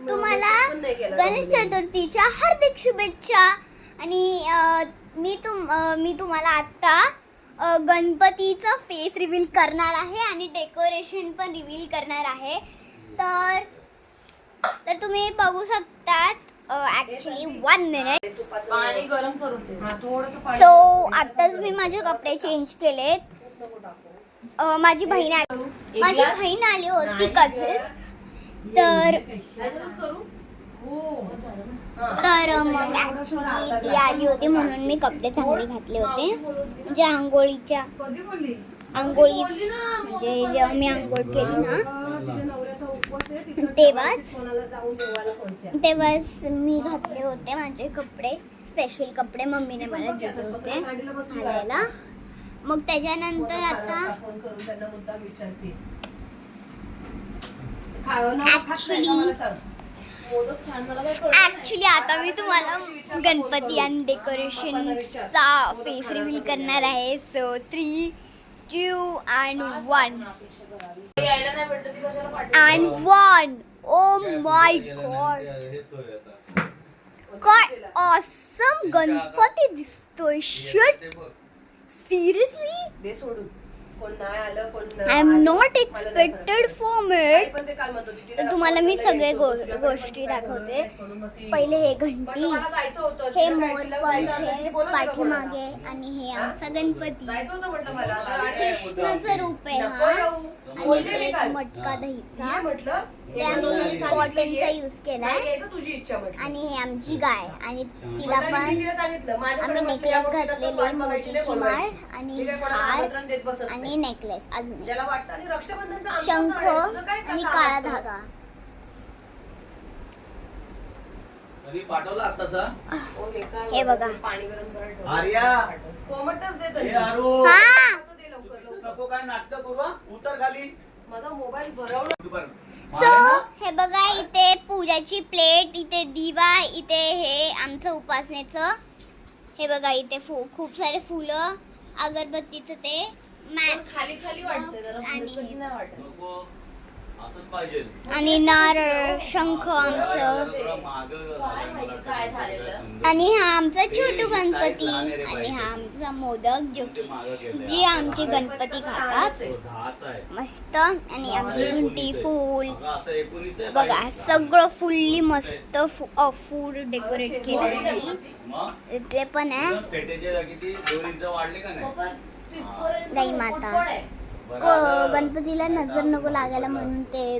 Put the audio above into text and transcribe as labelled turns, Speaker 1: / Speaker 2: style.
Speaker 1: तुम्हाला गणेश चतुर्थीच्या हार्दिक शुभेच्छा. आणि मी तुम्हाला आता गणपतीचं फेस रिव्हील करणार आहे आणि डेकोरेशन पण रिव्हील करणार आहे. तर तुम्ही बघू शकतात. ऍक्च्युली 1 मिनिट
Speaker 2: पाणी गरम करून दे.
Speaker 1: सो आताच मी माझे कपडे चेंज केलेत. माझी बहीण आली होती कझिन. तर मग ऍक्च्युली ती आली होती म्हणून मी कपडे चांगले घातले होते. म्हणजे आंघोळी म्हणजे जेव्हा मी आंघोळ केली ना तेव्हाच मी घातले होते माझे कपडे. स्पेशल कपडे मम्मीने मला दिले होते घालायला. मग त्याच्यानंतर आता ऍक्च्युली आता मी तुम्हाला गणपती आणि डेकोरेशनचा फेस रिव्हील करणार आहे. So 3, 2 and 1 and 1. Oh my god, काय ऑसम गणपती दिसतोय. Shit, seriously I am not expected from it. तर तुम्हाला मी सगळे गोष्टी दाखवते. पहिले हे घंटी, हे मोरपंख, हे पाठीमागे, आणि हे आमचा गणपती. कृष्णाचं रूप आहे हा. आणि ते एक मटका दहीचा, ते आम्ही कॉटनचा यूज केलाय. आणि हे आमची गाय, आणि तिला पण आम्ही नेकलेस घातलेले, मोतीची माळ आणि हार आणि नेकलेस, अजून शंख आणि काळा धागा. हे बघा. सो हे बघा, इथे पूजाची प्लेट, इथे दिवा, इथे हे आमचं उपासनेचं. हे बघा, इथे खूप सारे फुलं, अगरबत्तीचं ते
Speaker 2: खाली खाली वाटते
Speaker 1: आणि नारळ, शंख आमचं. आणि हा आमचा छोटू गणपती, आणि हा आमचा मोदक, जे आमचे गणपती खातात मस्त. आणि आमची घंटी, फूल बघा, सगळं फुल्ली मस्त फूड डेकोरेट केलं आहे. इथे पण आहे गाई माता. गणपतीला नजर नको लागायला म्हणून ते